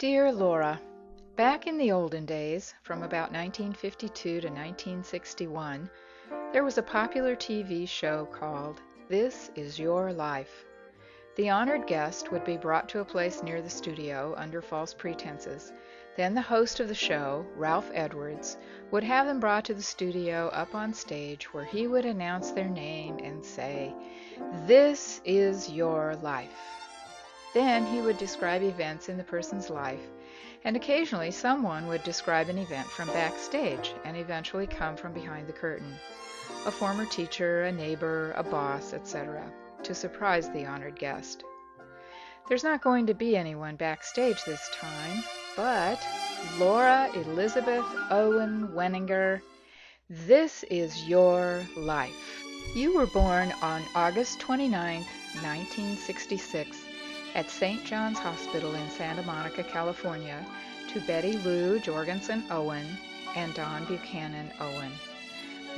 Dear Laura, back in the olden days, from about 1952 to 1961, there was a popular TV show called This Is Your Life. The honored guest would be brought to a place near the studio under false pretenses. Then the host of the show, Ralph Edwards, would have them brought to the studio up on stage where he would announce their name and say, "This is your life." Then he would describe events in the person's life, and occasionally someone would describe an event from backstage and eventually come from behind the curtain. A former teacher, a neighbor, a boss, etc., to surprise the honored guest. There's not going to be anyone backstage this time, but Laura Elizabeth Owen Wenninger, this is your life. You were born on August 29, 1966, at St. John's Hospital in Santa Monica, California, to Betty Lou Jorgensen Owen and Don Buchanan Owen.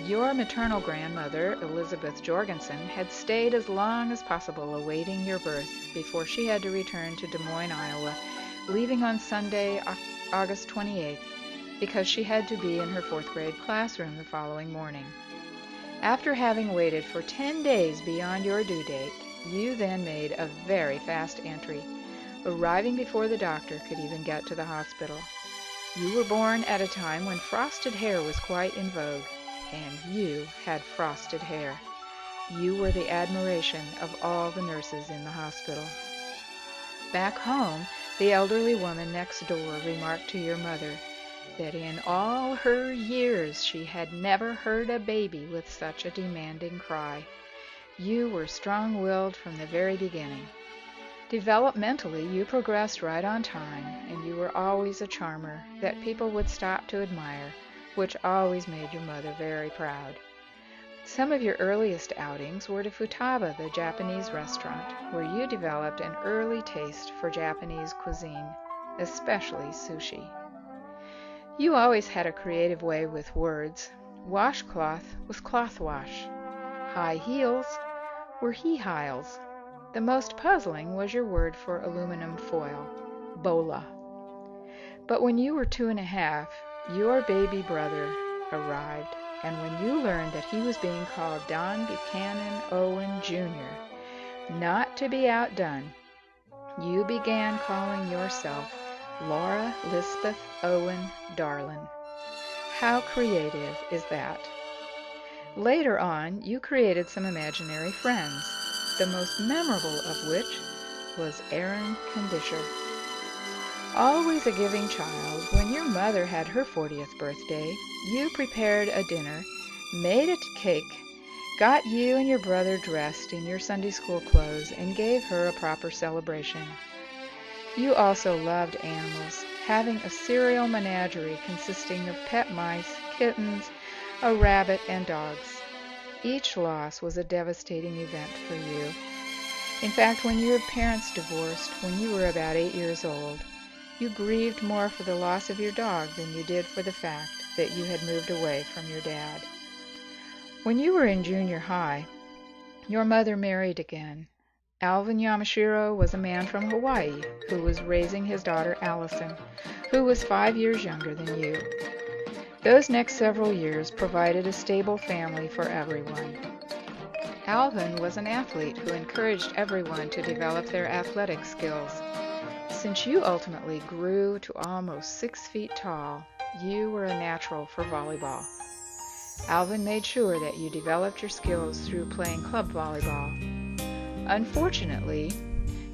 Your maternal grandmother, Elizabeth Jorgensen, had stayed as long as possible awaiting your birth before she had to return to Des Moines, Iowa, leaving on Sunday, August 28th, because she had to be in her fourth grade classroom the following morning. After having waited for 10 days beyond your due date, you then made a very fast entry, arriving before the doctor could even get to the hospital. You were born at a time when frosted hair was quite in vogue, and you had frosted hair. You were the admiration of all the nurses in the hospital. Back home, the elderly woman next door remarked to your mother that in all her years she had never heard a baby with such a demanding cry. You were strong-willed from the very beginning. Developmentally, you progressed right on time, and you were always a charmer that people would stop to admire, which always made your mother very proud. Some of your earliest outings were to Futaba, the Japanese restaurant, where you developed an early taste for Japanese cuisine, especially sushi. You always had a creative way with words. Washcloth was cloth wash. High heels were he-hiles. The most puzzling was your word for aluminum foil, bola. But when you were 2.5, your baby brother arrived, and when you learned that he was being called Don Buchanan Owen Jr., not to be outdone, you began calling yourself Laura Lisbeth Owen Darlin. How creative is that? Later on, you created some imaginary friends, the most memorable of which was Aaron Kondisher. Always a giving child, when your mother had her 40th birthday, you prepared a dinner, made a cake, got you and your brother dressed in your Sunday school clothes, and gave her a proper celebration. You also loved animals, having a cereal menagerie consisting of pet mice, kittens, a rabbit, and dogs. Each loss was a devastating event for you. In fact, when your parents divorced, when you were about 8 years old, you grieved more for the loss of your dog than you did for the fact that you had moved away from your dad. When you were in junior high, your mother married again. Alvin Yamashiro was a man from Hawaii who was raising his daughter Allison, who was 5 years younger than you. Those next several years provided a stable family for everyone. Alvin was an athlete who encouraged everyone to develop their athletic skills. Since you ultimately grew to almost 6 feet tall, you were a natural for volleyball. Alvin made sure that you developed your skills through playing club volleyball. Unfortunately,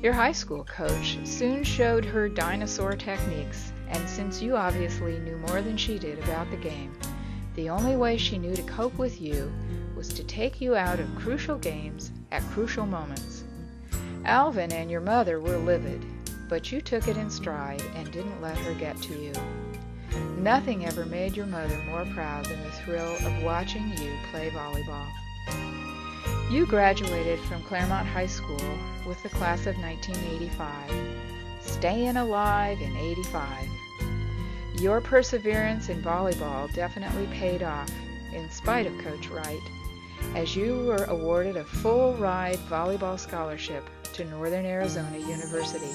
your high school coach soon showed her dinosaur techniques, and since you obviously knew more than she did about the game, the only way she knew to cope with you was to take you out of crucial games at crucial moments. Alvin and your mother were livid, but you took it in stride and didn't let her get to you. Nothing ever made your mother more proud than the thrill of watching you play volleyball. You graduated from Claremont High School with the class of 1985, staying alive in '85. Your perseverance in volleyball definitely paid off, in spite of Coach Wright, as you were awarded a full-ride volleyball scholarship to Northern Arizona University,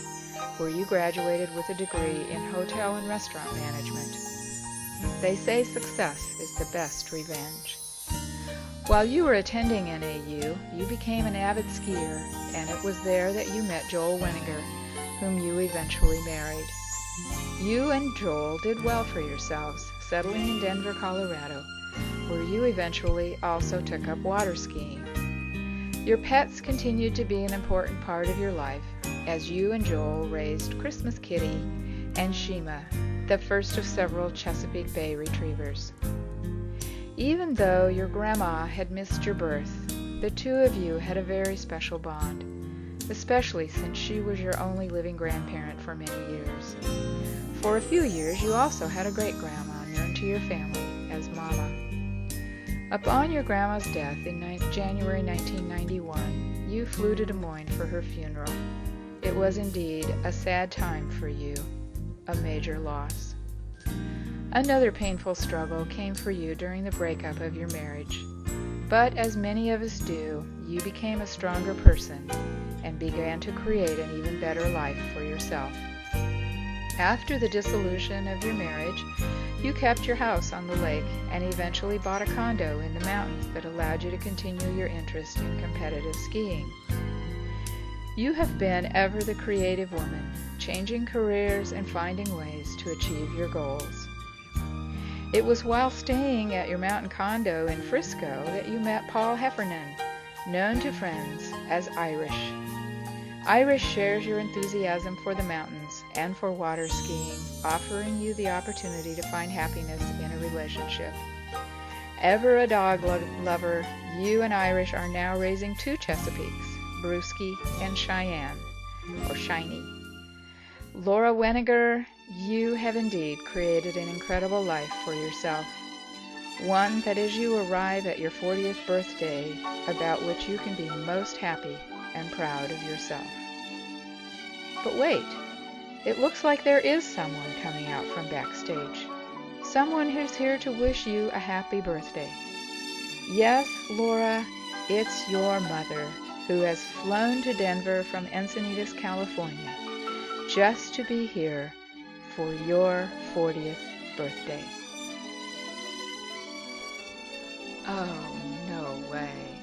where you graduated with a degree in hotel and restaurant management. They say success is the best revenge. While you were attending NAU, you became an avid skier, and it was there that you met Joel Weniger, whom you eventually married. You and Joel did well for yourselves, settling in Denver, Colorado, where you eventually also took up water skiing. Your pets continued to be an important part of your life, as you and Joel raised Christmas Kitty and Shima, the first of several Chesapeake Bay retrievers. Even though your grandma had missed your birth, the two of you had a very special bond, especially since she was your only living grandparent for many years. For a few years, you also had a great-grandma known to your family as Mama. Upon your grandma's death in January 1991, you flew to Des Moines for her funeral. It was indeed a sad time for you, a major loss. Another painful struggle came for you during the breakup of your marriage. But as many of us do, you became a stronger person and began to create an even better life for yourself. After the dissolution of your marriage, you kept your house on the lake and eventually bought a condo in the mountains that allowed you to continue your interest in competitive skiing. You have been ever the creative woman, changing careers and finding ways to achieve your goals. It was while staying at your mountain condo in Frisco that you met Paul Heffernan, known to friends as Irish. Irish shares your enthusiasm for the mountains and for water skiing, offering you the opportunity to find happiness in a relationship. Ever a dog lover, you and Irish are now raising two Chesapeakes, Brewski and Cheyenne, or Shiny. Laura Weniger, you have indeed created an incredible life for yourself, one that as you arrive at your 40th birthday, about which you can be most happy and proud of yourself. But wait, it looks like there is someone coming out from backstage. Someone who's here to wish you a happy birthday. Yes, Laura, it's your mother, who has flown to Denver from Encinitas, California, just to be here for your 40th birthday. Oh, no way.